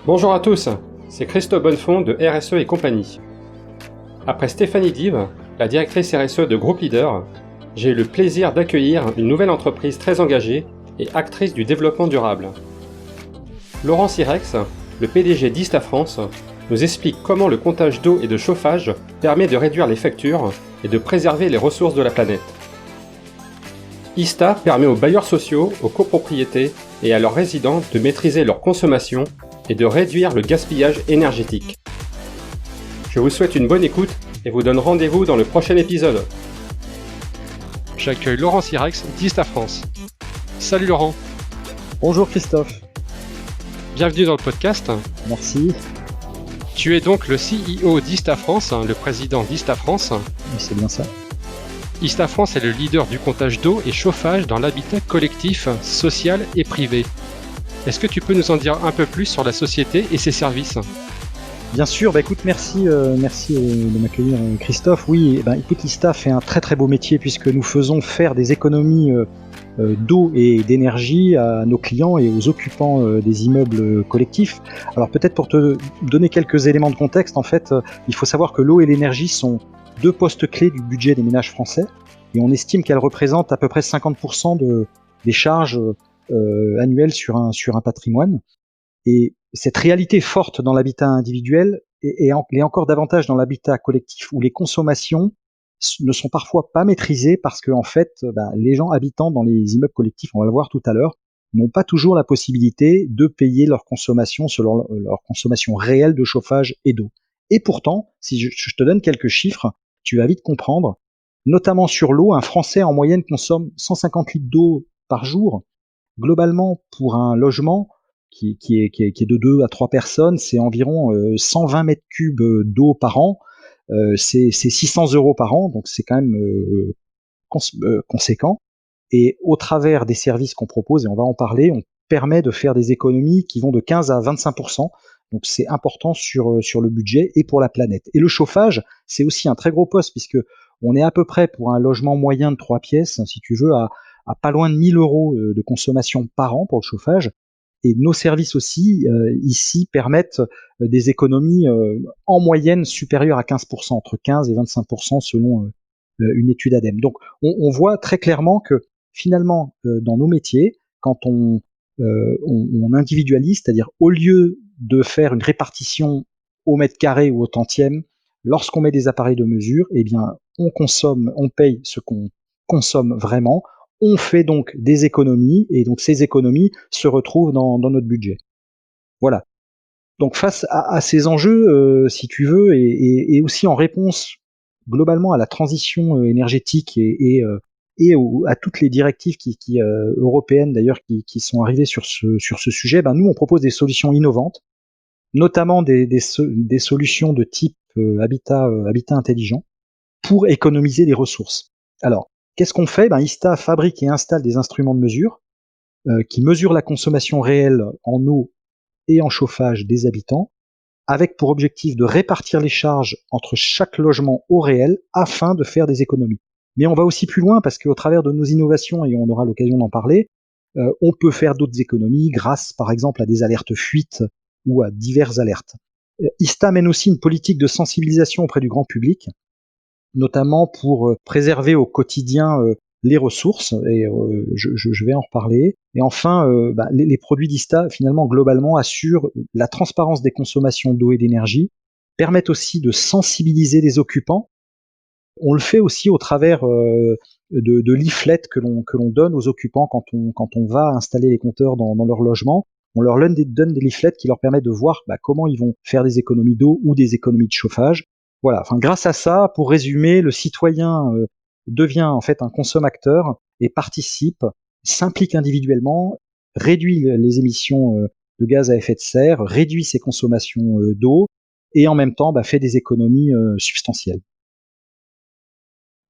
Bonjour à tous, c'est Christophe Bonnefond de RSE et compagnie. Après Stéphanie Dive, la directrice RSE de Groupe Leader, j'ai eu le plaisir d'accueillir une nouvelle entreprise très engagée et actrice du développement durable. Laurent Sirex, le PDG d'Ista France, nous explique comment le comptage d'eau et de chauffage permet de réduire les factures et de préserver les ressources de la planète. Ista permet aux bailleurs sociaux, aux copropriétés et à leurs résidents de maîtriser leur consommation et de réduire le gaspillage énergétique. Je vous souhaite une bonne écoute et vous donne rendez-vous dans le prochain épisode. J'accueille Laurent Sirex d'Ista France. Salut Laurent. Bonjour Christophe. Bienvenue dans le podcast. Merci. Tu es donc le CEO d'Ista France, le président d'Ista France. Oui, c'est bien ça. Ista France est le leader du comptage d'eau et chauffage dans l'habitat collectif, social et privé. Est-ce que tu peux nous en dire un peu plus sur la société et ses services ? Bien sûr, écoute, merci de m'accueillir Christophe. Oui, écoute, Ista fait un très très beau métier puisque nous faisons faire des économies d'eau et d'énergie à nos clients et aux occupants des immeubles collectifs. Alors peut-être pour te donner quelques éléments de contexte, en fait, il faut savoir que l'eau et l'énergie sont deux postes clés du budget des ménages français et on estime qu'elles représentent à peu près 50% des charges annuelles sur un patrimoine. Et cette réalité forte dans l'habitat individuel et encore davantage dans l'habitat collectif où les consommations ne sont parfois pas maîtrisées parce que en fait, les gens habitant dans les immeubles collectifs, on va le voir tout à l'heure, n'ont pas toujours la possibilité de payer leur consommation selon leur consommation réelle de chauffage et d'eau. Et pourtant, si je te donne quelques chiffres, tu vas vite comprendre. Notamment sur l'eau, un Français en moyenne consomme 150 litres d'eau par jour. Globalement, pour un logement qui est de 2 à 3 personnes, c'est environ 120 mètres cubes d'eau par an. C'est 600 € par an, donc c'est quand même conséquent. Et au travers des services qu'on propose, et on va en parler, on permet de faire des économies qui vont de 15 à 25%. Donc c'est important sur le budget et pour la planète. Et le chauffage, c'est aussi un très gros poste puisque on est à peu près pour un logement moyen de 3 pièces, si tu veux, à pas loin de 1 000 € de consommation par an pour le chauffage. Et nos services aussi, ici, permettent des économies en moyenne supérieures à 15%, entre 15 et 25% selon une étude ADEME. Donc on voit très clairement que finalement, dans nos métiers, quand on individualise, c'est-à-dire au lieu de faire une répartition au mètre carré ou au tantième, lorsqu'on met des appareils de mesure, eh bien, on paye ce qu'on consomme vraiment, on fait donc des économies, et donc ces économies se retrouvent dans notre budget. Voilà. Donc face à ces enjeux, si tu veux, et aussi en réponse globalement à la transition énergétique et à toutes les directives européennes d'ailleurs qui sont arrivées sur ce sujet, nous on propose des solutions innovantes, notamment des solutions de type habitat intelligent pour économiser des ressources. Alors, qu'est-ce qu'on fait ? Ista fabrique et installe des instruments de mesure qui mesurent la consommation réelle en eau et en chauffage des habitants, avec pour objectif de répartir les charges entre chaque logement au réel afin de faire des économies. Mais on va aussi plus loin parce qu'au travers de nos innovations, et on aura l'occasion d'en parler, on peut faire d'autres économies grâce par exemple à des alertes fuites ou à diverses alertes. Ista mène aussi une politique de sensibilisation auprès du grand public, notamment pour préserver au quotidien les ressources, et je vais en reparler. Et enfin, les produits d'Ista, finalement, globalement, assurent la transparence des consommations d'eau et d'énergie, permettent aussi de sensibiliser les occupants. On le fait aussi au travers de leaflets que l'on donne aux occupants quand on va installer les compteurs dans leur logement. On leur donne des leaflets qui leur permettent de voir comment ils vont faire des économies d'eau ou des économies de chauffage. Voilà. Enfin, grâce à ça, pour résumer, le citoyen devient en fait un consommateur et participe, s'implique individuellement, réduit les émissions de gaz à effet de serre, réduit ses consommations d'eau et en même temps fait des économies substantielles.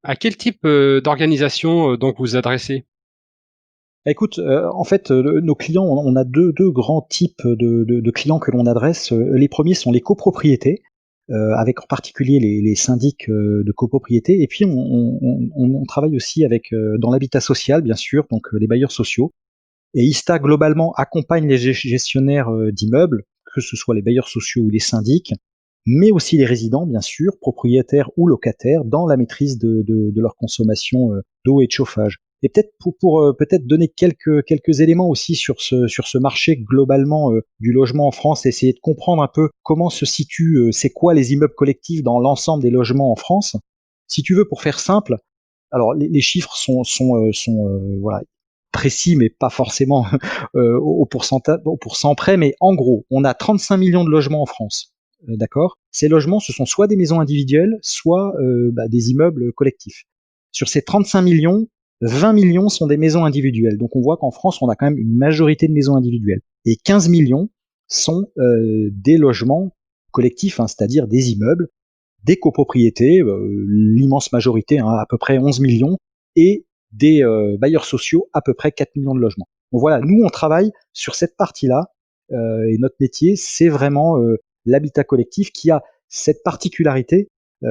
À quel type d'organisation donc vous adressez ? Écoute, en fait, nos clients, on a deux grands types de clients que l'on adresse. Les premiers sont les copropriétés, avec en particulier les syndics de copropriété. Et puis on travaille aussi avec dans l'habitat social, bien sûr, donc les bailleurs sociaux. Et Ista globalement accompagne les gestionnaires d'immeubles, que ce soit les bailleurs sociaux ou les syndics, mais aussi les résidents, bien sûr, propriétaires ou locataires, dans la maîtrise de leur consommation d'eau et de chauffage. Et peut-être pour peut-être donner quelques éléments aussi sur ce marché globalement du logement en France, essayer de comprendre un peu comment se situe, c'est quoi les immeubles collectifs dans l'ensemble des logements en France. Si tu veux, pour faire simple, alors les chiffres sont voilà, précis, mais pas forcément au pourcentage, au pourcent près, mais en gros, on a 35 millions de logements en France. D'accord. Ces logements, ce sont soit des maisons individuelles, soit des immeubles collectifs. Sur ces 35 millions, 20 millions sont des maisons individuelles. Donc on voit qu'en France, on a quand même une majorité de maisons individuelles. Et 15 millions sont des logements collectifs, hein, c'est-à-dire des immeubles, des copropriétés, l'immense majorité, hein, à peu près 11 millions, et des bailleurs sociaux, à peu près 4 millions de logements. Donc voilà, nous on travaille sur cette partie-là, et notre métier, c'est vraiment l'habitat collectif qui a cette particularité,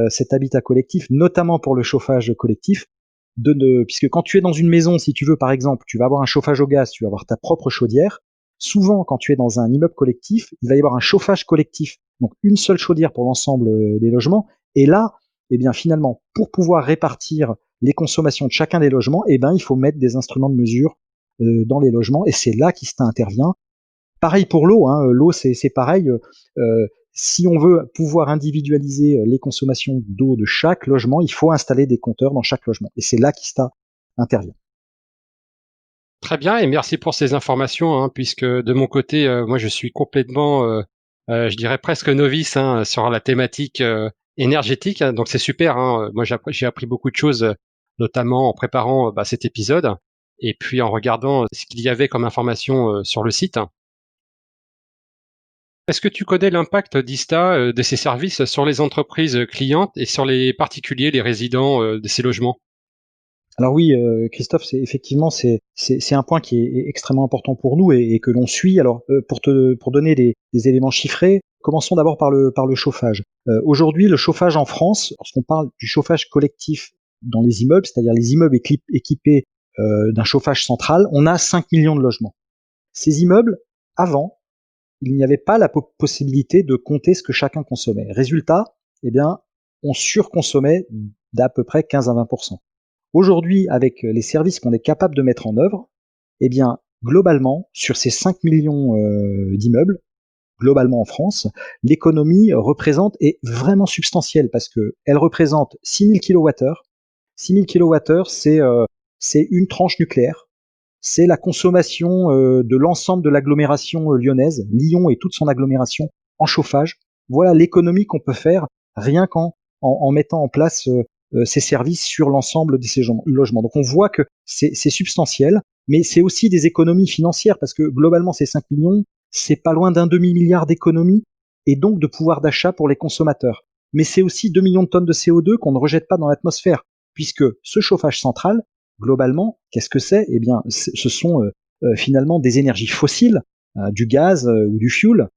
cet habitat collectif, notamment pour le chauffage collectif, puisque quand tu es dans une maison, si tu veux, par exemple, tu vas avoir un chauffage au gaz, tu vas avoir ta propre chaudière. Souvent, quand tu es dans un immeuble collectif, il va y avoir un chauffage collectif, donc une seule chaudière pour l'ensemble des logements. Et là, eh bien, finalement, pour pouvoir répartir les consommations de chacun des logements, eh ben, il faut mettre des instruments de mesure dans les logements, et c'est là qu'ISTA intervient. Pareil pour l'eau, hein, l'eau c'est pareil. Si on veut pouvoir individualiser les consommations d'eau de chaque logement, il faut installer des compteurs dans chaque logement. Et c'est là qu'ISTA intervient. Très bien et merci pour ces informations, hein, puisque de mon côté, moi je suis complètement, je dirais presque novice, hein, sur la thématique, énergétique, hein, donc c'est super, hein. Moi j'ai appris beaucoup de choses, notamment en préparant, cet épisode et puis en regardant ce qu'il y avait comme information, sur le site. Est-ce que tu connais l'impact d'ISTA, de ses services sur les entreprises, clientes et sur les particuliers, les résidents, de ces logements? Alors oui, Christophe, c'est un point qui est extrêmement important pour nous et que l'on suit. Alors, pour donner des éléments chiffrés, commençons d'abord par le chauffage. Aujourd'hui, le chauffage en France, lorsqu'on parle du chauffage collectif dans les immeubles, c'est-à-dire les immeubles équipés d'un chauffage central, on a 5 millions de logements. Ces immeubles, avant, il n'y avait pas la possibilité de compter ce que chacun consommait. Résultat, eh bien, on surconsommait d'à peu près 15 à 20%. Aujourd'hui, avec les services qu'on est capable de mettre en œuvre, eh bien, globalement, sur ces 5 millions d'immeubles, globalement en France, l'économie représente est vraiment substantielle parce qu'elle représente 6000 kWh. 6000 kWh, c'est une tranche nucléaire. C'est la consommation de l'ensemble de l'agglomération lyonnaise, Lyon et toute son agglomération, en chauffage. Voilà l'économie qu'on peut faire rien qu'en mettant en place ces services sur l'ensemble de ces logements. Donc on voit que c'est substantiel, mais c'est aussi des économies financières parce que globalement ces 5 millions, c'est pas loin d'un demi-milliard d'économies et donc de pouvoir d'achat pour les consommateurs. Mais c'est aussi 2 millions de tonnes de CO2 qu'on ne rejette pas dans l'atmosphère, puisque ce chauffage central, globalement, qu'est-ce que c'est? Eh bien, ce sont finalement des énergies fossiles, du gaz ou du fuel.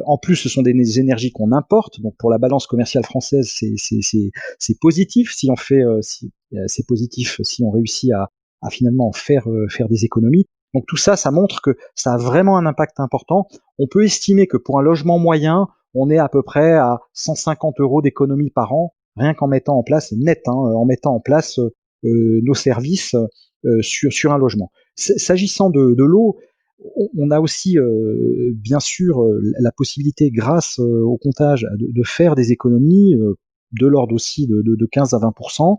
En plus, ce sont des énergies qu'on importe, donc pour la balance commerciale française, c'est positif si on fait, c'est positif si on réussit à finalement faire des économies. Donc tout ça, ça montre que ça a vraiment un impact important. On peut estimer que pour un logement moyen, on est à peu près à 150 € d'économie par an, rien qu'en mettant en place, net, hein, en mettant en place nos services sur un logement. S'agissant de l'eau, on a aussi bien sûr la possibilité, grâce au comptage, de faire des économies de l'ordre aussi de 15 à 20%.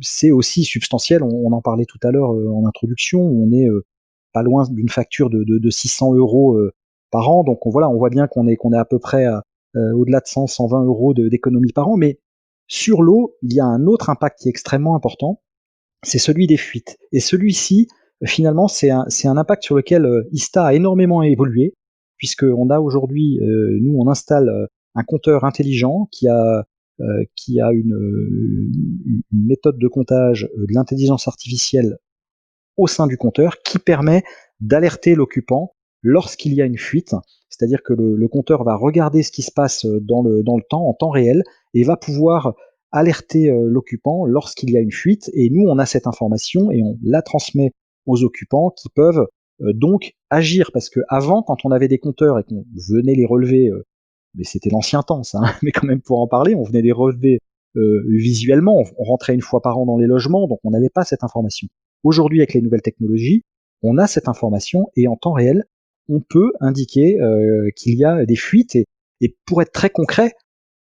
C'est aussi substantiel, on en parlait tout à l'heure en introduction, on est pas loin d'une facture de 600 € par an, donc on voit bien qu'on est à peu près au-delà de 100-120 € d'économie par an, mais sur l'eau, il y a un autre impact qui est extrêmement important, c'est celui des fuites. Et celui-ci, finalement, c'est un impact sur lequel ISTA a énormément évolué, puisqu'on a aujourd'hui, nous, on installe un compteur intelligent qui a une méthode de comptage de l'intelligence artificielle au sein du compteur qui permet d'alerter l'occupant lorsqu'il y a une fuite. C'est-à-dire que le compteur va regarder ce qui se passe dans le temps, en temps réel, et va pouvoir alerter l'occupant lorsqu'il y a une fuite. Et nous, on a cette information et on la transmet aux occupants qui peuvent donc agir, parce que avant, quand on avait des compteurs et qu'on venait les relever, mais c'était l'ancien temps ça, hein, mais quand même pour en parler, on venait les relever visuellement, on rentrait une fois par an dans les logements, donc on n'avait pas cette information. Aujourd'hui, avec les nouvelles technologies, on a cette information et en temps réel, on peut indiquer qu'il y a des fuites et pour être très concret,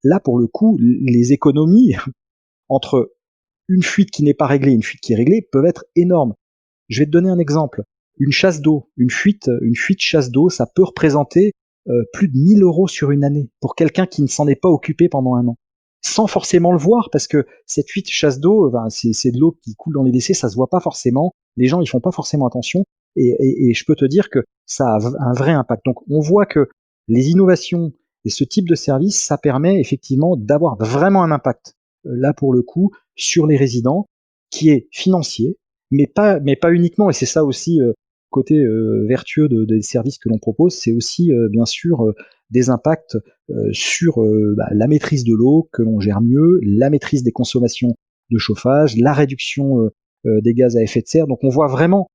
là pour le coup, les économies entre une fuite qui n'est pas réglée et une fuite qui est réglée peuvent être énormes. Je vais te donner un exemple. Une chasse d'eau, une fuite chasse d'eau, ça peut représenter plus de 1 000 € sur une année pour quelqu'un qui ne s'en est pas occupé pendant un an, sans forcément le voir, parce que cette fuite chasse d'eau, c'est de l'eau qui coule dans les WC, ça se voit pas forcément, les gens ils font pas forcément attention, et je peux te dire que ça a un vrai impact. Donc on voit que les innovations et ce type de service, ça permet effectivement d'avoir vraiment un impact, là pour le coup, sur les résidents, qui est financier, mais pas uniquement, et c'est ça aussi côté vertueux des services que l'on propose, c'est aussi bien sûr des impacts sur la maîtrise de l'eau que l'on gère mieux, la maîtrise des consommations de chauffage, la réduction des gaz à effet de serre. Donc on voit vraiment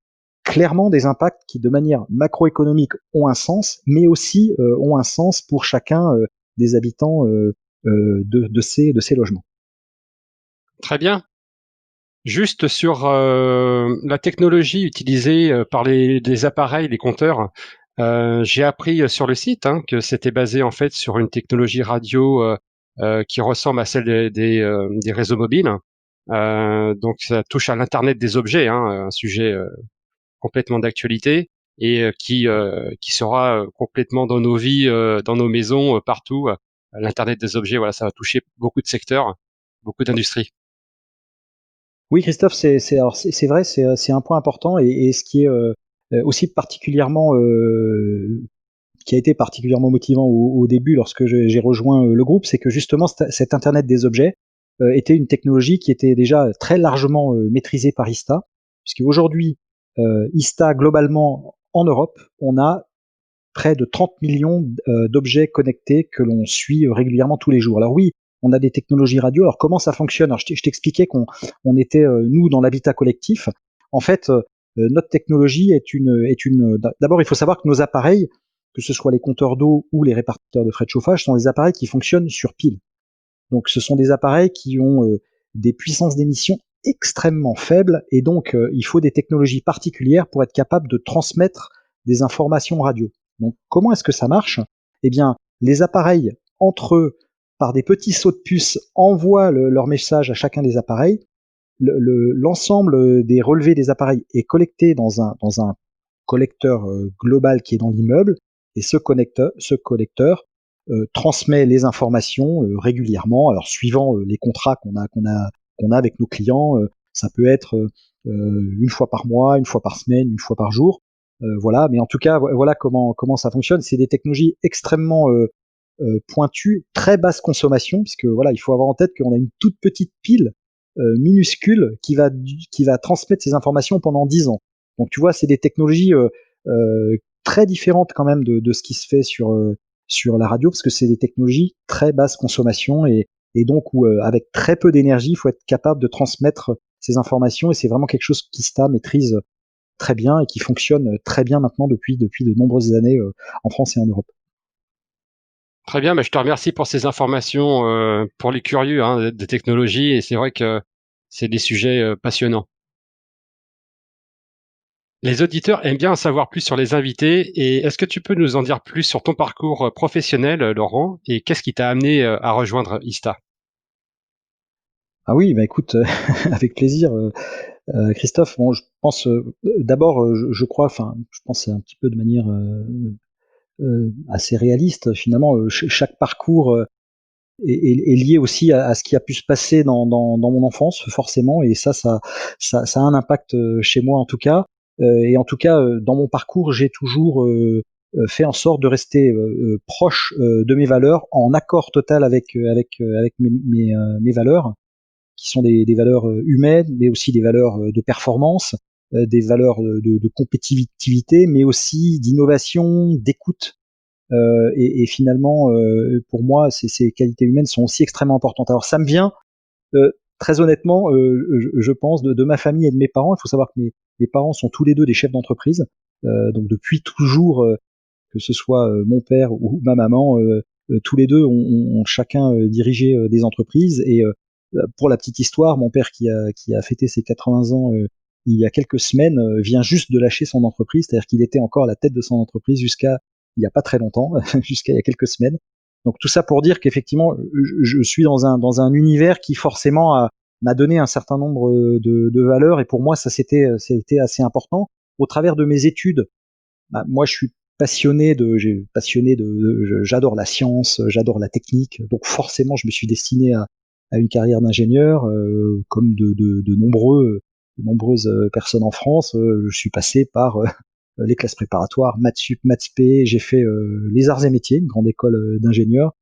clairement des impacts qui de manière macroéconomique ont un sens, mais aussi ont un sens pour chacun des habitants de ces logements. Très bien. Juste sur la technologie utilisée par les appareils, les compteurs, j'ai appris sur le site que c'était basé en fait sur une technologie radio qui ressemble à celle des réseaux mobiles. Donc ça touche à l'internet des objets, un sujet complètement d'actualité et qui sera complètement dans nos vies, dans nos maisons, partout. L'internet des objets, voilà, ça va toucher beaucoup de secteurs, beaucoup d'industries. Oui, Christophe, c'est vrai, c'est un point important, et ce qui est aussi particulièrement qui a été particulièrement motivant au début lorsque j'ai rejoint le groupe, c'est que justement cet Internet des objets était une technologie qui était déjà très largement maîtrisée par ISTA, puisque aujourd'hui ISTA globalement en Europe, on a près de 30 millions d'objets connectés que l'on suit régulièrement tous les jours. Alors oui, on a des technologies radio. Alors comment ça fonctionne? Alors je t'expliquais qu'on était nous dans l'habitat collectif. En fait, notre technologie D'abord, il faut savoir que nos appareils, que ce soit les compteurs d'eau ou les répartiteurs de frais de chauffage, sont des appareils qui fonctionnent sur pile. Donc ce sont des appareils qui ont des puissances d'émission extrêmement faibles, et donc il faut des technologies particulières pour être capable de transmettre des informations radio. Donc comment est-ce que ça marche? Eh bien, les appareils entre eux, par des petits sauts de puce, envoient leur message à chacun des appareils. L'ensemble des relevés des appareils est collecté dans un collecteur global qui est dans l'immeuble, et ce collecteur transmet les informations régulièrement. Alors suivant les contrats qu'on a avec nos clients, ça peut être une fois par mois, une fois par semaine, une fois par jour. Voilà, mais en tout cas, voilà comment ça fonctionne. C'est des technologies extrêmement pointues, très basse consommation, puisque voilà, il faut avoir en tête qu'on a une toute petite pile minuscule qui va transmettre ces informations pendant 10 ans. Donc tu vois, c'est des technologies très différentes quand même de ce qui se fait sur la radio, parce que c'est des technologies très basse consommation, et donc où avec très peu d'énergie, il faut être capable de transmettre ces informations, et c'est vraiment quelque chose qu'ISTA maîtrise très bien et qui fonctionne très bien maintenant depuis de nombreuses années en France et en Europe. Très bien, je te remercie pour ces informations pour les curieux des technologies, et c'est vrai que c'est des sujets passionnants. Les auditeurs aiment bien en savoir plus sur les invités, et est-ce que tu peux nous en dire plus sur ton parcours professionnel, Laurent, et qu'est-ce qui t'a amené à rejoindre ISTA? Ah oui, bah écoute, avec plaisir, Christophe. Bon, je pense d'abord, je crois, enfin, je pense un petit peu de manière assez réaliste. Finalement, chaque parcours est lié aussi à ce qui a pu se passer dans mon enfance, forcément, et ça a un impact chez moi en tout cas. Et en tout cas, dans mon parcours, j'ai toujours fait en sorte de rester proche de mes valeurs, en accord total avec mes valeurs, qui sont des valeurs humaines, mais aussi des valeurs de performance, des valeurs de compétitivité, mais aussi d'innovation, d'écoute. Et finalement, pour moi, ces qualités humaines sont aussi extrêmement importantes. Alors ça me vient très honnêtement, je pense de ma famille et de mes parents. Il faut savoir que mes parents sont tous les deux des chefs d'entreprise. Donc depuis toujours, que ce soit mon père ou ma maman, tous les deux ont chacun dirigé des entreprises. Et pour la petite histoire, mon père qui a fêté ses 80 ans il y a quelques semaines vient juste de lâcher son entreprise, c'est-à-dire qu'il était encore à la tête de son entreprise jusqu'à il y a pas très longtemps, jusqu'à il y a quelques semaines. Donc tout ça pour dire qu'effectivement, je suis dans un univers qui forcément m'a donné un certain nombre de valeurs, et pour moi ça a été assez important. Au travers de mes études, bah, moi je suis j'adore la science, j'adore la technique, donc forcément je me suis destiné à une carrière d'ingénieur, comme de nombreuses personnes en France. Je suis passé par les classes préparatoires, maths sup, maths spé, j'ai fait les arts et métiers, une grande école d'ingénieurs,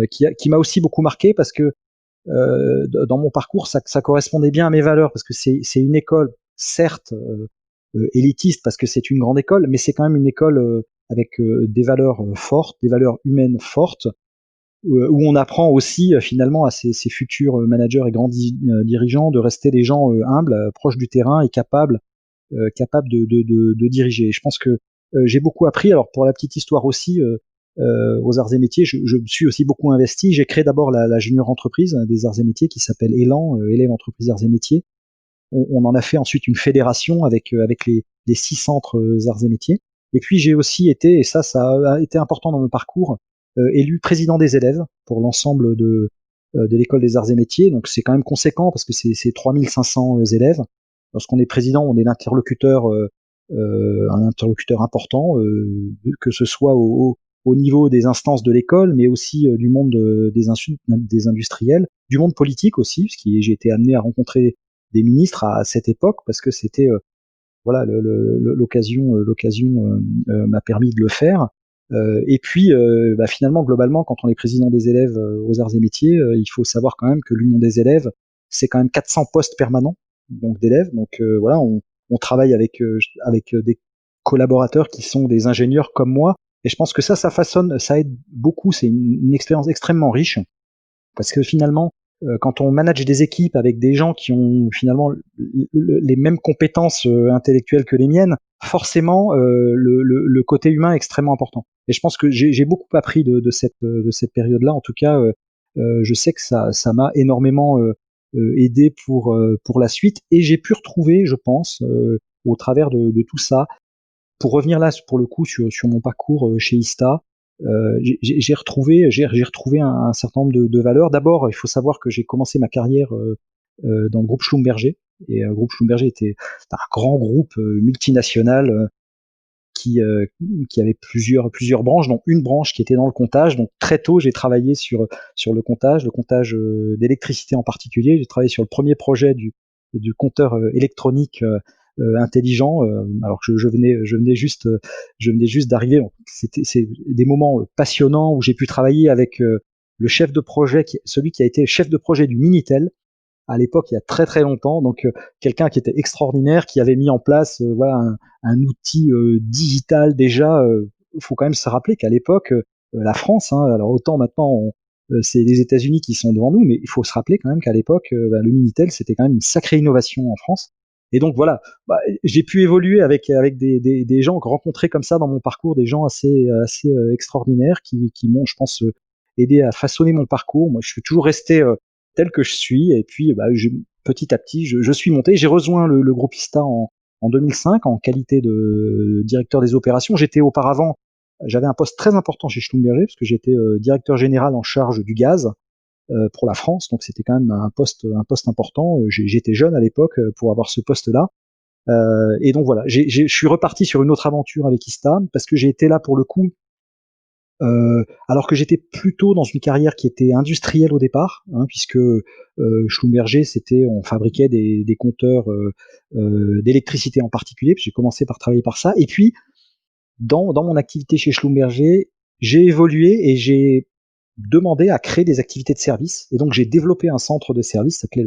qui m'a aussi beaucoup marqué parce que dans mon parcours, ça correspondait bien à mes valeurs, parce que c'est une école, certes, élitiste, parce que c'est une grande école, mais c'est quand même une école avec des valeurs fortes, des valeurs humaines fortes, où on apprend aussi finalement à ces futurs managers et grands dirigeants de rester des gens humbles, proches du terrain et capables de diriger. Et je pense que j'ai beaucoup appris. Alors pour la petite histoire aussi, aux arts et métiers, je me suis aussi beaucoup investi. J'ai créé d'abord la junior entreprise des arts et métiers qui s'appelle Élan, élèves entreprises arts et métiers. On en a fait ensuite une fédération avec les 6 centres arts et métiers. Et puis j'ai aussi été, et ça a été important dans mon parcours, élu président des élèves pour l'ensemble de l'école des arts et métiers. Donc c'est quand même conséquent parce que c'est 3500 élèves. Lorsqu'on est président, on est l'interlocuteur, un interlocuteur important, que ce soit au niveau des instances de l'école, mais aussi du monde des industriels, du monde politique aussi, parce que j'ai été amené à rencontrer des ministres à cette époque, parce que c'était voilà, l'occasion m'a permis de le faire. Et puis bah, finalement, globalement, quand on est président des élèves aux arts et métiers, il faut savoir quand même que l'Union des élèves, c'est quand même 400 postes permanents donc d'élèves. Donc voilà, on travaille avec des collaborateurs qui sont des ingénieurs comme moi. Et je pense que ça façonne, ça aide beaucoup. C'est une expérience extrêmement riche, parce que finalement, quand on manage des équipes avec des gens qui ont finalement les mêmes compétences intellectuelles que les miennes, forcément, le côté humain est extrêmement important. Et je pense que j'ai beaucoup appris de cette période-là. En tout cas, je sais que ça m'a énormément aidé pour la suite. Et j'ai pu retrouver, je pense, au travers de tout ça, pour revenir là, pour le coup, sur mon parcours chez Ista, j'ai retrouvé un certain nombre de valeurs. D'abord, il faut savoir que j'ai commencé ma carrière dans le groupe Schlumberger. Et le groupe Schlumberger était un grand groupe multinational qui, euh, qui avait plusieurs branches, dont une branche qui était dans le comptage. Donc très tôt, j'ai travaillé sur le comptage d'électricité en particulier. J'ai travaillé sur le premier projet du compteur électronique intelligent, alors que je venais juste d'arriver. C'est des moments passionnants où j'ai pu travailler avec le chef de projet, celui qui a été chef de projet du Minitel à l'époque, il y a très très longtemps. Donc quelqu'un qui était extraordinaire, qui avait mis en place voilà un outil digital déjà. Faut quand même se rappeler qu'à l'époque, la France, hein, alors autant maintenant c'est les États-Unis qui sont devant nous, mais il faut se rappeler quand même qu'à l'époque, le Minitel, c'était quand même une sacrée innovation en France. Et donc voilà, bah, j'ai pu évoluer avec des gens rencontrés comme ça dans mon parcours, des gens assez extraordinaires qui m'ont, je pense, aidé à façonner mon parcours. Moi, je suis toujours resté tel que je suis, et puis bah, petit à petit, je suis monté. J'ai rejoint le groupe ISTA en 2005 en qualité de directeur des opérations. J'avais un poste très important chez Schlumberger, parce que j'étais directeur général en charge du gaz pour la France, donc c'était quand même un poste important. J'étais jeune à l'époque pour avoir ce poste-là. Et donc voilà, je suis reparti sur une autre aventure avec Ista, parce que j'ai été là pour le coup, alors que j'étais plutôt dans une carrière qui était industrielle au départ, hein, puisque Schlumberger, on fabriquait des compteurs d'électricité en particulier. J'ai commencé par travailler par ça, et puis dans mon activité chez Schlumberger, j'ai évolué et j'ai demandé à créer des activités de service. Et donc j'ai développé un centre de service, ça s'appelait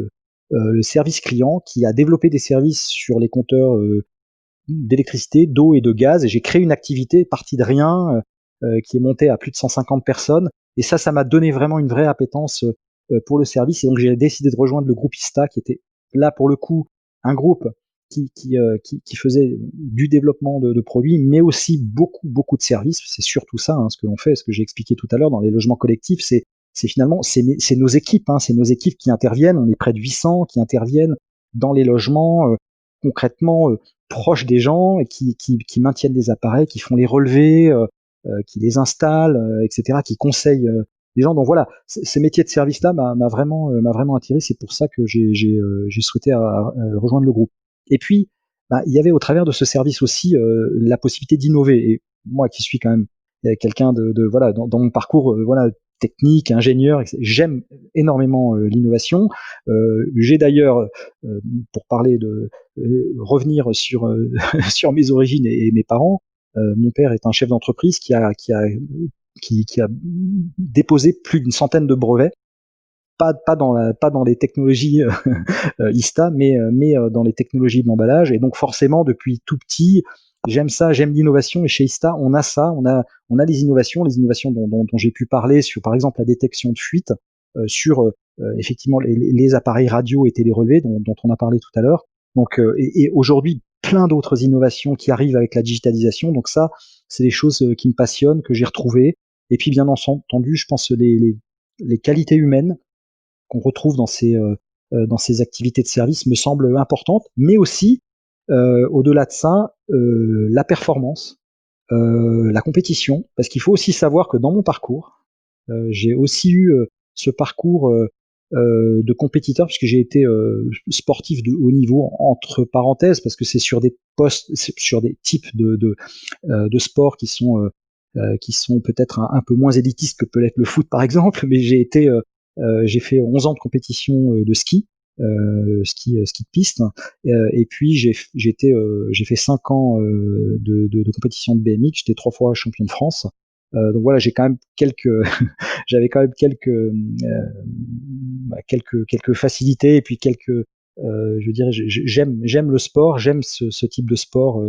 le service client, qui a développé des services sur les compteurs d'électricité, d'eau et de gaz. Et j'ai créé une activité partie de rien, qui est montée à plus de 150 personnes. Et ça m'a donné vraiment une vraie appétence pour le service. Et donc j'ai décidé de rejoindre le groupe ISTA, qui était là pour le coup un groupe qui faisait du développement de produits, mais aussi beaucoup de services. C'est surtout ça, ce que l'on fait, ce que j'ai expliqué tout à l'heure dans les logements collectifs, c'est finalement c'est nos équipes, c'est nos équipes qui interviennent. On est près de 800 qui interviennent dans les logements concrètement proches des gens et qui maintiennent les appareils, qui font les relevés, qui les installent, etc., qui conseillent les gens. Donc voilà, ces métiers de service-là m'a vraiment attiré. C'est pour ça que j'ai souhaité rejoindre le groupe. Et puis, il y avait au travers de ce service aussi la possibilité d'innover. Et moi, qui suis quand même quelqu'un de voilà dans mon parcours voilà technique, ingénieur, j'aime énormément l'innovation. J'ai d'ailleurs, pour parler de revenir sur sur mes origines et mes parents, mon père est un chef d'entreprise qui a déposé plus d'une centaine de brevets, pas dans les technologies ISTA, mais dans les technologies de l'emballage. Et donc forcément, depuis tout petit, j'aime ça, j'aime l'innovation. Et chez ISTA, on a ça, on a les innovations dont j'ai pu parler sur, par exemple, la détection de fuite, sur effectivement les appareils radio et télérelevés dont on a parlé tout à l'heure. Donc, et aujourd'hui, plein d'autres innovations qui arrivent avec la digitalisation. Donc ça, c'est des choses qui me passionnent, que j'ai retrouvées. Et puis, bien entendu, je pense les qualités humaines qu'on retrouve dans ces activités de service me semblent importantes, mais aussi, au-delà de ça, la performance, la compétition, parce qu'il faut aussi savoir que dans mon parcours, j'ai aussi eu ce parcours de compétiteur, puisque j'ai été sportif de haut niveau, entre parenthèses, parce que c'est sur des postes, sur des types de sports qui sont peut-être un peu moins élitistes que peut l'être le foot par exemple, mais j'ai fait 11 ans de compétition de ski de piste, et puis j'ai fait 5 ans de compétition de BMX. J'étais 3 fois champion de France. Donc voilà, j'ai quand même j'avais quand même quelques facilités, et puis je dirais, j'aime le sport, j'aime ce type de sport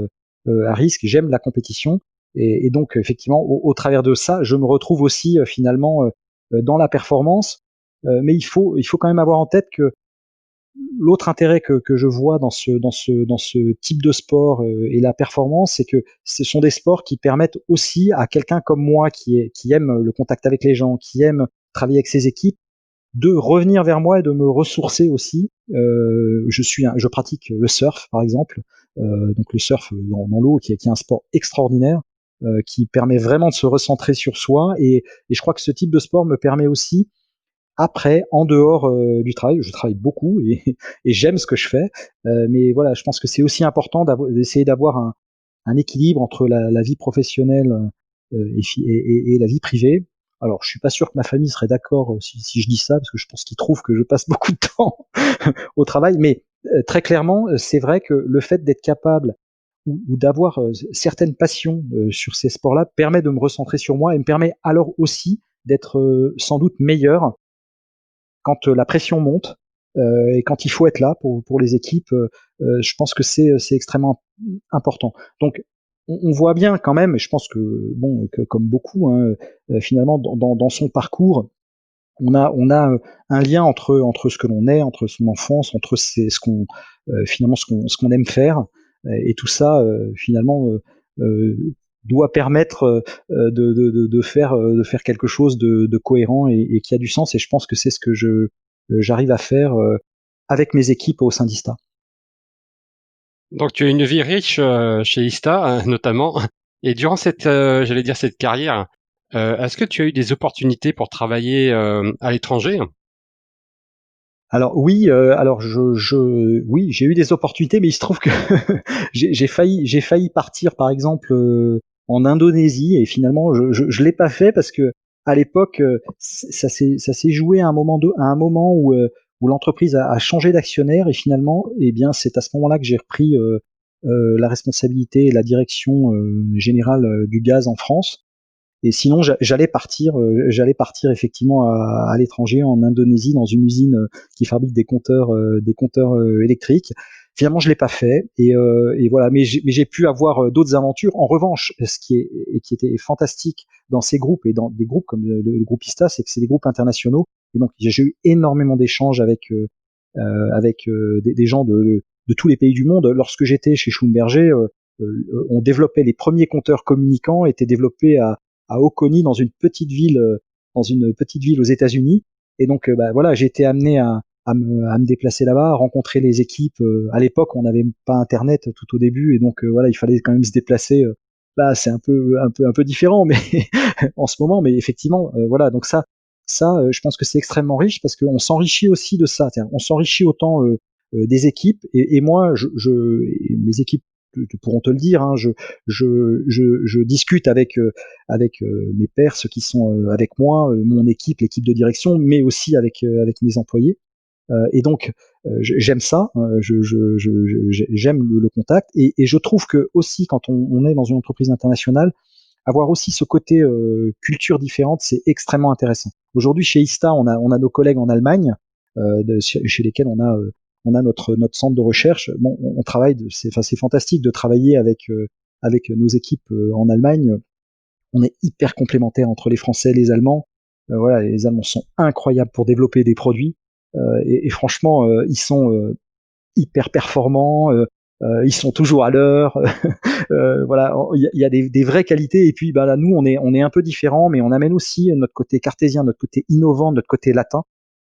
à risque, j'aime la compétition, et donc effectivement, au travers de ça, je me retrouve aussi finalement dans la performance. Mais il faut quand même avoir en tête que l'autre intérêt que je vois dans ce type de sport et la performance, c'est que ce sont des sports qui permettent aussi à quelqu'un comme moi qui aime le contact avec les gens, qui aime travailler avec ses équipes, de revenir vers moi et de me ressourcer aussi. Je pratique le surf par exemple, donc le surf dans l'eau qui est un sport extraordinaire, qui permet vraiment de se recentrer sur soi, et je crois que ce type de sport me permet aussi, après, en dehors du travail, je travaille beaucoup et j'aime ce que je fais, mais voilà, je pense que c'est aussi important d'essayer d'avoir un équilibre entre la vie professionnelle et la vie privée. Alors, je suis pas sûr que ma famille serait d'accord si je dis ça, parce que je pense qu'ils trouvent que je passe beaucoup de temps au travail, mais très clairement, c'est vrai que le fait d'être capable ou d'avoir certaines passions sur ces sports-là permet de me recentrer sur moi, et me permet alors aussi d'être sans doute meilleur quand la pression monte, et quand il faut être là pour les équipes. Je pense que c'est extrêmement important. Donc on voit bien quand même, et je pense que bon, que comme beaucoup, finalement dans son parcours, on a un lien entre ce que l'on est, entre son enfance, entre ce qu'on finalement ce qu'on aime faire, et tout ça finalement doit permettre de faire quelque chose de cohérent et qui a du sens. Et je pense que c'est ce que j'arrive à faire avec mes équipes au sein d'ISTA. Donc tu as une vie riche chez Ista, notamment. Et durant j'allais dire cette carrière, est-ce que tu as eu des opportunités pour travailler à l'étranger? Alors oui, oui, j'ai eu des opportunités, mais il se trouve que j'ai failli partir, par exemple, en Indonésie, et finalement je l'ai pas fait, parce que à l'époque, ça s'est joué à un moment où l'entreprise a changé d'actionnaire, et finalement, eh bien, c'est à ce moment-là que j'ai repris la responsabilité et la direction générale du gaz en France. Et sinon, j'allais partir effectivement à l'étranger, en Indonésie, dans une usine qui fabrique des compteurs électriques. Finalement, je l'ai pas fait, et voilà. Mais j'ai pu avoir d'autres aventures. En revanche, qui était fantastique dans ces groupes, et dans des groupes comme le groupe ISTA, c'est que c'est des groupes internationaux, et donc j'ai eu énormément d'échanges avec des gens de tous les pays du monde. Lorsque j'étais chez Schlumberger, on développait les premiers compteurs communicants, étaient développés à Oconee, dans une petite ville aux États-Unis. Et donc, voilà, j'ai été amené à me déplacer là-bas, à rencontrer les équipes. À l'époque, on n'avait pas Internet tout au début, et donc voilà, il fallait quand même se déplacer. Là, c'est un peu différent, mais en ce moment, mais effectivement, voilà. Donc je pense que c'est extrêmement riche parce qu'on s'enrichit aussi de ça. On s'enrichit autant des équipes et moi, et mes équipes pourront te le dire. Hein, je discute avec mes pairs, ceux qui sont avec moi, mon équipe, l'équipe de direction, mais aussi avec mes employés. Et donc, j'aime ça, j'aime le contact, et je trouve que aussi quand on est dans une entreprise internationale, avoir aussi ce côté culture différente, c'est extrêmement intéressant. Aujourd'hui, chez ISTA, on a nos collègues en Allemagne, chez lesquels on a notre centre de recherche. Bon, on travaille, c'est fantastique de travailler avec nos équipes en Allemagne. On est hyper complémentaires entre les Français et les Allemands. Voilà, les Allemands sont incroyables pour développer des produits. Et franchement, ils sont hyper performants, ils sont toujours à l'heure. Voilà, il y a des vraies qualités. Et puis, là, nous, on est un peu différents, mais on amène aussi notre côté cartésien, notre côté innovant, notre côté latin.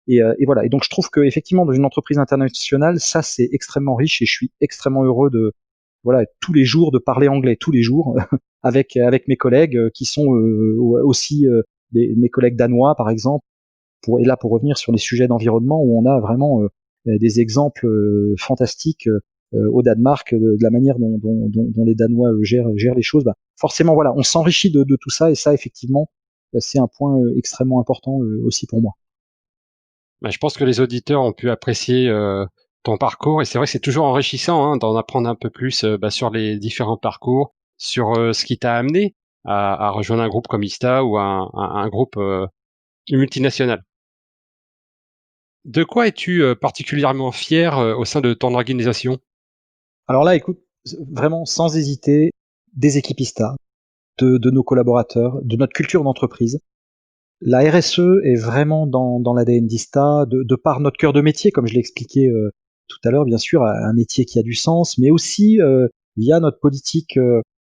Et voilà. Et donc, je trouve que effectivement, dans une entreprise internationale, ça, c'est extrêmement riche, et je suis extrêmement heureux voilà, tous les jours de parler anglais, tous les jours, avec mes collègues qui sont aussi mes collègues danois, par exemple. Et là, pour revenir sur les sujets d'environnement, où on a vraiment des exemples fantastiques au Danemark, de la manière dont les Danois gèrent les choses. Forcément, voilà, on s'enrichit de tout ça, et ça, effectivement, c'est un point extrêmement important aussi pour moi. Je pense que les auditeurs ont pu apprécier ton parcours, et c'est vrai que c'est toujours enrichissant d'en apprendre un peu plus sur les différents parcours, sur ce qui t'a amené à rejoindre un groupe comme ISTA ou un groupe multinational. De quoi es-tu particulièrement fier au sein de ton organisation? Alors là, écoute, vraiment, sans hésiter, des équipes ISTA, de nos collaborateurs, de notre culture d'entreprise. La RSE est vraiment dans l'ADN d'ISTA, de par notre cœur de métier, comme je l'ai expliqué tout à l'heure, bien sûr, un métier qui a du sens, mais aussi via notre politique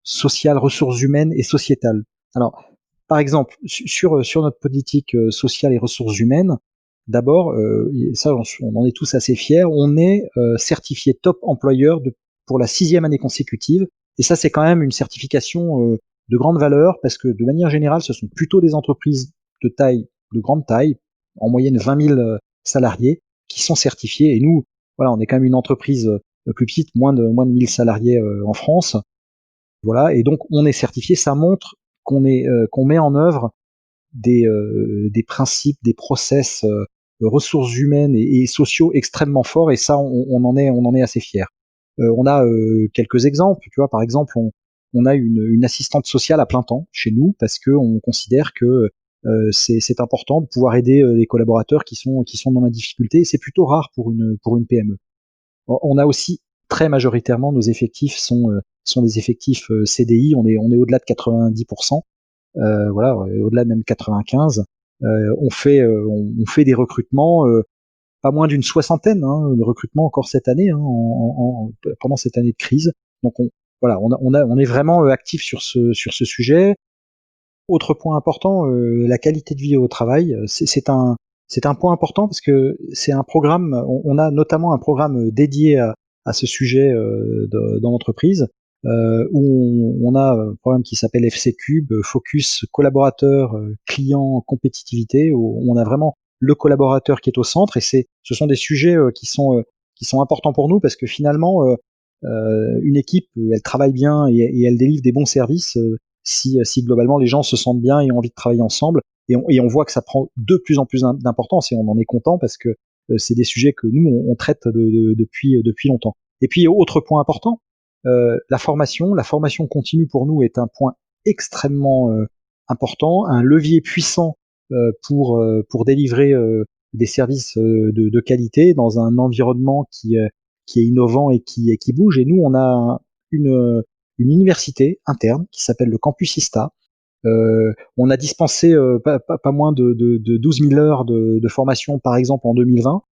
sociale, ressources humaines et sociétale. Alors, par exemple, sur notre politique sociale et ressources humaines, d'abord, ça, on en est tous assez fiers, on est certifié top employeur pour la 6e année consécutive, et ça, c'est quand même une certification de grande valeur, parce que de manière générale, ce sont plutôt des entreprises de grande taille, en moyenne 20 000 salariés, qui sont certifiés. Et nous, voilà, on est quand même une entreprise plus petite, moins de 1000 salariés en France. Voilà, et donc on est certifié. Ça montre qu'on met en œuvre des principes, des process, ressources humaines et sociaux extrêmement forts. Et ça, on en est assez fiers. On a quelques exemples. Tu vois, par exemple, on a une assistante sociale à plein temps chez nous, parce que on considère que c'est important de pouvoir aider les collaborateurs qui sont dans la difficulté. Et c'est plutôt rare pour une PME. On a aussi très majoritairement, nos effectifs sont des effectifs CDI. On est au-delà de 90%. Voilà, au-delà de même 95. On fait des recrutements, pas moins d'une soixantaine de recrutements encore cette année, pendant cette année de crise. Donc voilà, on est vraiment actif sur ce sujet. Autre point important, la qualité de vie au travail, c'est un point important, parce que c'est un programme. On a notamment un programme dédié à ce sujet dans l'entreprise, où on a un programme qui s'appelle FC Cube, Focus collaborateur, client, compétitivité, où on a vraiment le collaborateur qui est au centre. Et ce sont des sujets qui sont importants pour nous, parce que finalement, une équipe, elle travaille bien et elle délivre des bons services si globalement les gens se sentent bien et ont envie de travailler ensemble. Et on voit que ça prend de plus en plus d'importance, et on en est content, parce que c'est des sujets que nous on traite depuis longtemps. Et puis, autre point important, la formation continue pour nous est un point extrêmement important, un levier puissant pour délivrer des services de qualité dans un environnement qui est innovant et qui bouge. Et nous, on a une université interne qui s'appelle le Campus ISTA. On a dispensé pas moins de 12 000 heures de formation, par exemple, en 2020.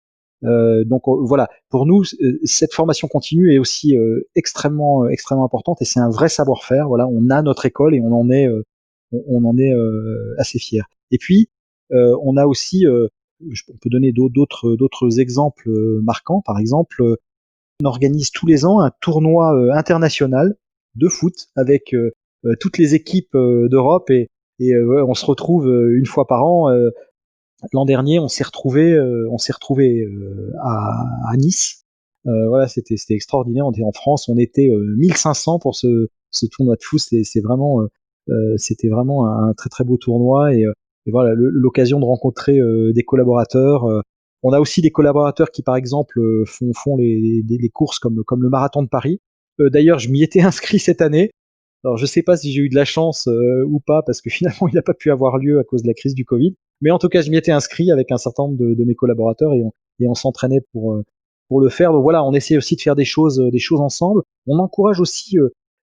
Donc voilà, pour nous, cette formation continue est aussi extrêmement importante et c'est un vrai savoir-faire. Voilà, on a notre école et on en est assez fier. Et puis on a aussi, on peut donner d'autres exemples marquants. Par exemple, on organise tous les ans un tournoi international de foot avec toutes les équipes d'Europe et ouais, on se retrouve une fois par an. L'an dernier, on s'est retrouvé à Nice. Voilà, c'était extraordinaire. On était en France, on était 1500 pour ce tournoi de foot. C'était vraiment un très très beau tournoi et voilà l'occasion de rencontrer des collaborateurs. On a aussi des collaborateurs qui, par exemple, font les courses comme le marathon de Paris. D'ailleurs, je m'y étais inscrit cette année. Alors, je sais pas si j'ai eu de la chance ou pas, parce que finalement, il n'a pas pu avoir lieu à cause de la crise du Covid. Mais en tout cas, je m'y étais inscrit avec un certain nombre de mes collaborateurs et on s'entraînait pour le faire. Donc voilà, on essaie aussi de faire des choses ensemble. On encourage aussi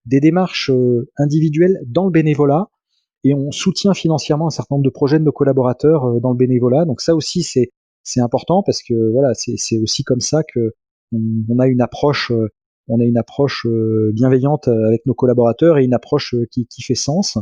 des démarches individuelles dans le bénévolat et on soutient financièrement un certain nombre de projets de nos collaborateurs dans le bénévolat. Donc ça aussi, c'est important parce que voilà, c'est aussi comme ça que on a une approche bienveillante avec nos collaborateurs et une approche qui fait sens.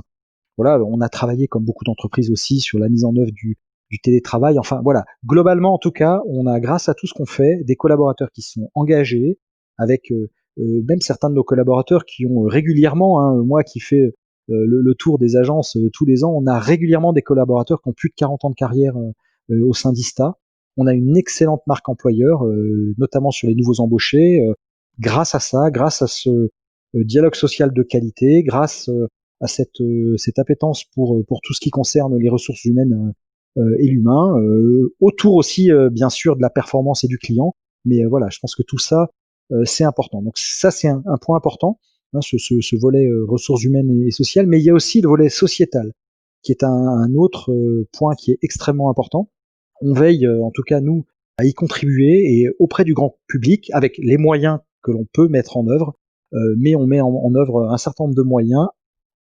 Voilà, on a travaillé comme beaucoup d'entreprises aussi sur la mise en œuvre du télétravail. Enfin voilà, globalement en tout cas, on a grâce à tout ce qu'on fait des collaborateurs qui sont engagés, avec même certains de nos collaborateurs qui ont régulièrement, hein, moi qui fais le tour des agences tous les ans, on a régulièrement des collaborateurs qui ont plus de 40 ans de carrière au sein d'ISTA. On a une excellente marque employeur, notamment sur les nouveaux embauchés. Grâce à ça, grâce à ce dialogue social de qualité, grâce à cette appétence pour tout ce qui concerne les ressources humaines et l'humain, autour aussi bien sûr de la performance et du client. Mais voilà, je pense que tout ça, c'est important. Donc ça, c'est un point important, hein, ce volet ressources humaines et sociales. Mais il y a aussi le volet sociétal, qui est un autre point qui est extrêmement important. On veille, en tout cas nous, à y contribuer et auprès du grand public, avec les moyens que l'on peut mettre en œuvre, mais on met en œuvre un certain nombre de moyens.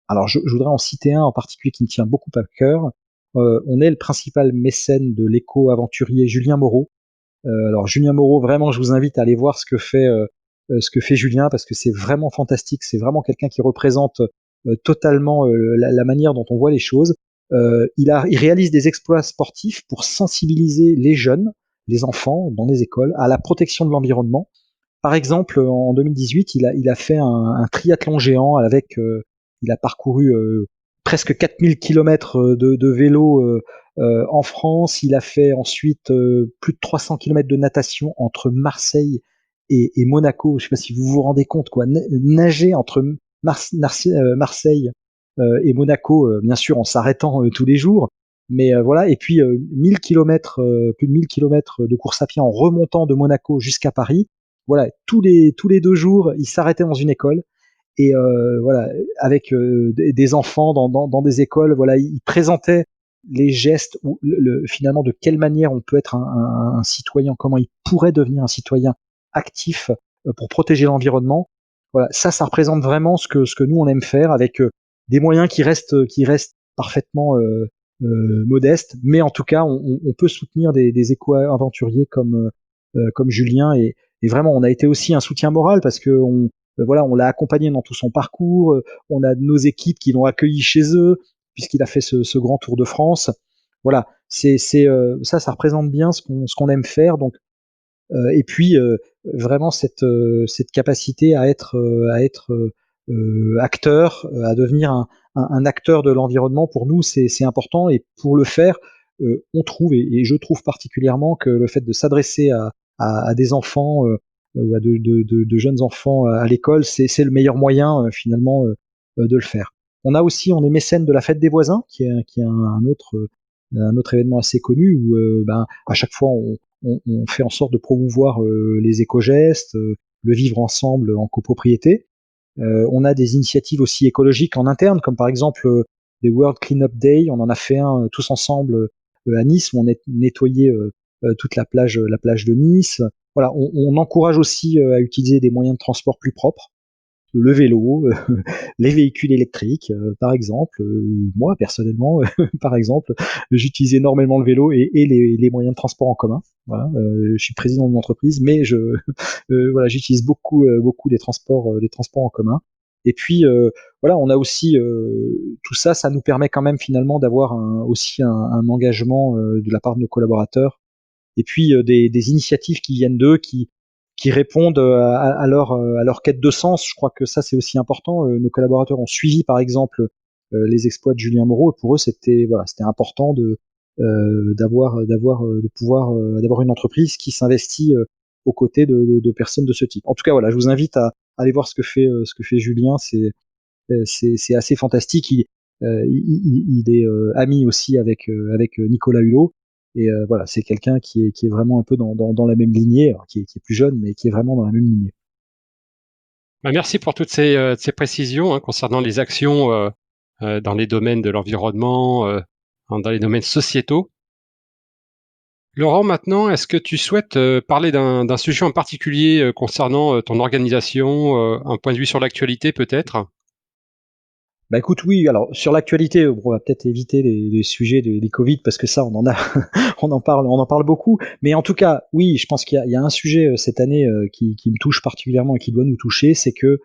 Alors je voudrais en citer un en particulier qui me tient beaucoup à cœur. On est le principal mécène de l'éco-aventurier Julien Moreau. Alors Julien Moreau, vraiment, je vous invite à aller voir ce que fait Julien parce que c'est vraiment fantastique. C'est vraiment quelqu'un qui représente totalement la manière dont on voit les choses. Il réalise des exploits sportifs pour sensibiliser les jeunes, les enfants dans les écoles à la protection de l'environnement. Par exemple, en 2018, il a fait un triathlon géant avec, il a parcouru presque 4000 kilomètres de vélo en France. Il a fait ensuite plus de 300 kilomètres de natation entre Marseille et Monaco. Je ne sais pas si vous vous rendez compte, quoi. Nager entre Marseille et Monaco, bien sûr en s'arrêtant tous les jours. Mais voilà, et puis 1000 kilomètres, plus de 1000 kilomètres de course à pied en remontant de Monaco jusqu'à Paris. Voilà, tous les 2 jours, il s'arrêtait dans une école et voilà, avec des enfants dans des écoles, voilà, il présentait les gestes ou finalement de quelle manière on peut être un citoyen, comment il pourrait devenir un citoyen actif pour protéger l'environnement. Voilà, ça représente vraiment ce que nous on aime faire avec des moyens qui restent parfaitement modestes, mais en tout cas on peut soutenir des éco-aventuriers comme Julien et vraiment on a été aussi un soutien moral parce que voilà, on l'a accompagné dans tout son parcours, on a nos équipes qui l'ont accueilli chez eux puisqu'il a fait ce grand tour de France. Voilà, ça représente bien ce qu'on aime faire. Donc et puis vraiment cette capacité à être acteur, à devenir un acteur de l'environnement, pour nous c'est important et pour le faire, on trouve et je trouve particulièrement que le fait de s'adresser à des enfants ou à de jeunes enfants à l'école, c'est le meilleur moyen finalement de le faire. On est mécène de la fête des voisins, qui est un autre événement assez connu où à chaque fois on fait en sorte de promouvoir les éco-gestes, le vivre ensemble en copropriété. On a des initiatives aussi écologiques en interne, comme par exemple des World Cleanup Day. On en a fait un tous ensemble à Nice, où on a nettoyé toute la plage de Nice. Voilà, on encourage aussi à utiliser des moyens de transport plus propres. le vélo, les véhicules électriques, par exemple. Moi, personnellement, par exemple, j'utilise énormément le vélo et les moyens de transport en commun. Voilà, je suis président d'une entreprise, mais voilà, j'utilise beaucoup les transports en commun. Et puis, voilà, on a aussi tout ça, ça nous permet quand même finalement d'avoir aussi un engagement de la part de nos collaborateurs. Et puis des initiatives qui viennent d'eux, qui répondent à leur quête de sens. Je crois que ça c'est aussi important. Nos collaborateurs ont suivi par exemple les exploits de Julien Moreau. Et pour eux c'était voilà, c'était important de pouvoir d'avoir une entreprise qui s'investit aux côtés de personnes de ce type. En tout cas voilà, je vous invite à aller voir ce que fait Julien. C'est assez fantastique. Il est ami aussi avec Nicolas Hulot. Et voilà, c'est quelqu'un qui est vraiment un peu dans la même lignée, alors qui est plus jeune, mais qui est vraiment dans la même lignée. Bah, merci pour toutes ces précisions, hein, concernant les actions dans les domaines de l'environnement, dans les domaines sociétaux. Laurent, maintenant, est-ce que tu souhaites parler d'un sujet en particulier concernant ton organisation, un point de vue sur l'actualité peut-être? Bah écoute, oui, alors sur l'actualité, on va peut-être éviter les sujets des Covid parce que ça, on en a, on en parle beaucoup. Mais en tout cas, oui, je pense qu'il y a un sujet cette année qui me touche particulièrement et qui doit nous toucher, c'est que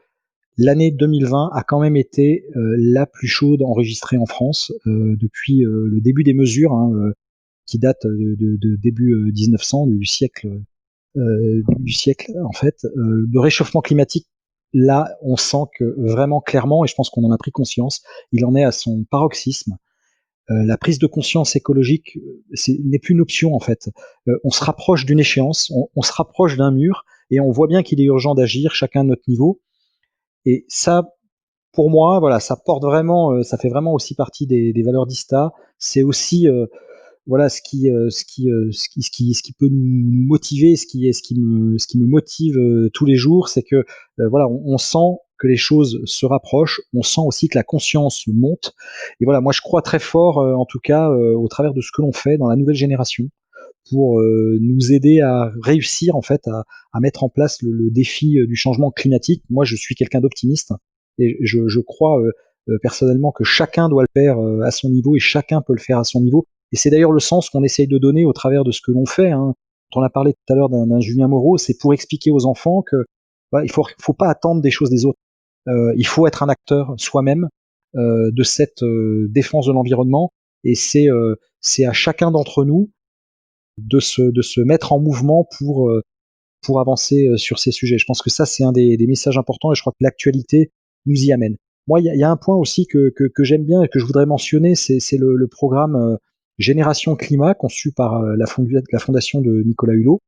l'année 2020 a quand même été la plus chaude enregistrée en France depuis le début des mesures, hein, qui datent de début 1900, du siècle en fait. Le réchauffement climatique, là, on sent que vraiment clairement, et je pense qu'on en a pris conscience, il en est à son paroxysme. La prise de conscience écologique n'est plus une option en fait. On se rapproche d'une échéance, on se rapproche d'un mur, et on voit bien qu'il est urgent d'agir, chacun à notre niveau. Et ça, pour moi, voilà, ça porte vraiment, ça fait vraiment aussi partie des valeurs d'ISTA. C'est aussi voilà ce qui peut nous motiver, ce qui me motive tous les jours, c'est que voilà, on sent que les choses se rapprochent, on sent aussi que la conscience monte. Et voilà, moi je crois très fort, en tout cas, au travers de ce que l'on fait dans la nouvelle génération, pour nous aider à réussir en fait à mettre en place le défi du changement climatique. Moi, je suis quelqu'un d'optimiste et je crois personnellement que chacun doit le faire à son niveau et chacun peut le faire à son niveau. Et c'est d'ailleurs le sens qu'on essaye de donner au travers de ce que l'on fait, hein. Quand on a parlé tout à l'heure d'un Julien Moreau, c'est pour expliquer aux enfants que voilà, faut pas attendre des choses des autres. Il faut être un acteur soi-même de cette défense de l'environnement. Et c'est à chacun d'entre nous de se mettre en mouvement pour avancer sur ces sujets. Je pense que ça, c'est un des messages importants et je crois que l'actualité nous y amène. Moi, il y a un point aussi que j'aime bien et que je voudrais mentionner, c'est le programme Génération Climat conçu par la fondation de Nicolas Hulot,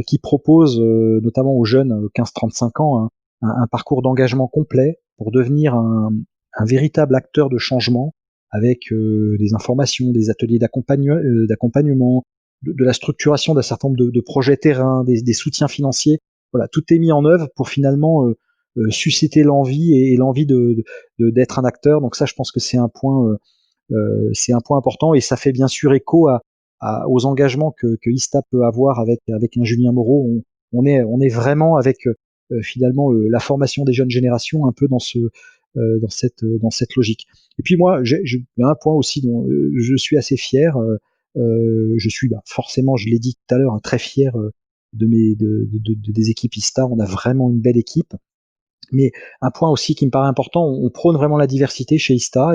qui propose notamment aux jeunes 15-35 ans un parcours d'engagement complet pour devenir un véritable acteur de changement avec des informations, des ateliers d'accompagnement, de la structuration d'un certain nombre de projets terrain, des soutiens financiers. Voilà, tout est mis en œuvre pour finalement susciter l'envie et l'envie d'être un acteur. Donc ça, je pense que c'est un point important et ça fait bien sûr écho aux engagements que ISTA peut avoir avec un Julien Moreau. On est vraiment avec finalement la formation des jeunes générations un peu dans cette logique. Et puis moi, il y a un point aussi dont je suis assez fier. Je suis forcément, je l'ai dit tout à l'heure, très fier des équipes ISTA. On a vraiment une belle équipe. Mais un point aussi qui me paraît important, on prône vraiment la diversité chez ISTA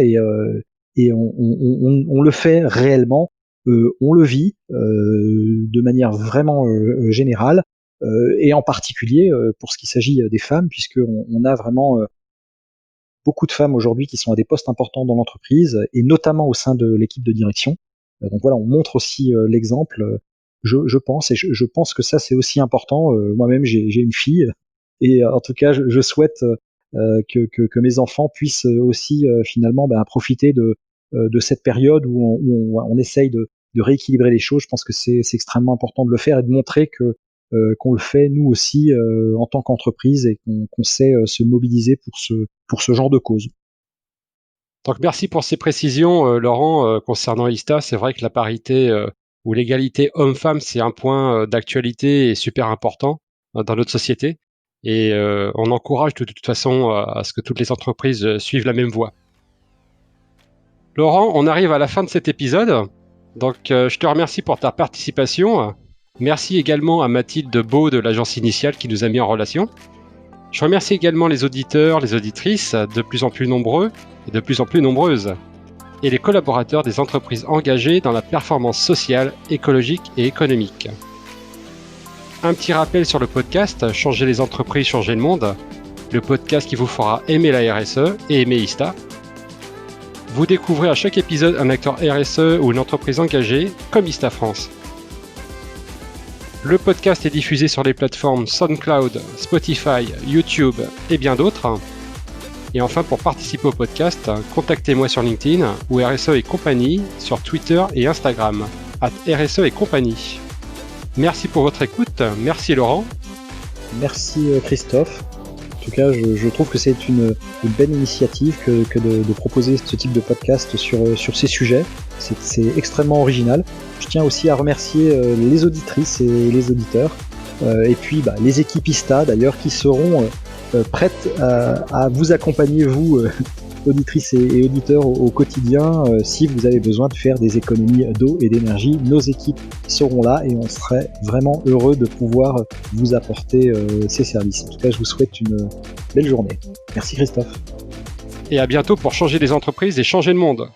et on le fait réellement, on le vit de manière vraiment générale et en particulier pour ce qui s'agit des femmes, puisqu'on a vraiment beaucoup de femmes aujourd'hui qui sont à des postes importants dans l'entreprise et notamment au sein de l'équipe de direction. Donc voilà, on montre aussi l'exemple. Je pense et je pense que ça c'est aussi important. Moi-même j'ai une fille et en tout cas je souhaite que mes enfants puissent aussi finalement profiter de cette période où on essaye de rééquilibrer les choses. Je pense que c'est extrêmement important de le faire et de montrer qu'on le fait nous aussi en tant qu'entreprise et qu'on sait se mobiliser pour ce genre de cause. Donc merci pour ces précisions, Laurent, concernant ISTA. C'est vrai que la parité ou l'égalité homme-femme, c'est un point d'actualité et super important dans notre société. et on encourage de toute façon à ce que toutes les entreprises suivent la même voie. Laurent, on arrive à la fin de cet épisode, donc je te remercie pour ta participation. Merci également à Mathilde Beau de l'agence initiale qui nous a mis en relation. Je remercie également les auditeurs, les auditrices, de plus en plus nombreux et de plus en plus nombreuses, et les collaborateurs des entreprises engagées dans la performance sociale, écologique et économique. Un petit rappel sur le podcast Changer les entreprises, changer le monde, le podcast qui vous fera aimer la RSE et aimer ISTA. Vous découvrez à chaque épisode un acteur RSE ou une entreprise engagée, comme ISTA France. Le podcast est diffusé sur les plateformes SoundCloud, Spotify, YouTube et bien d'autres. Et enfin, pour participer au podcast, contactez-moi sur LinkedIn ou RSE et compagnie sur Twitter et Instagram, @RSE et compagnie. Merci pour votre écoute, merci Laurent. Merci Christophe. En tout cas, je trouve que c'est une belle initiative que de proposer ce type de podcast sur ces sujets. C'est extrêmement original. Je tiens aussi à remercier les auditrices et les auditeurs, et puis les équipes ISTA d'ailleurs qui seront prêtes à vous accompagner, vous, auditrices et auditeurs au quotidien, si vous avez besoin de faire des économies d'eau et d'énergie. Nos équipes seront là et on serait vraiment heureux de pouvoir vous apporter ces services. En tout cas, je vous souhaite une belle journée. Merci Christophe. Et à bientôt pour changer les entreprises et changer le monde.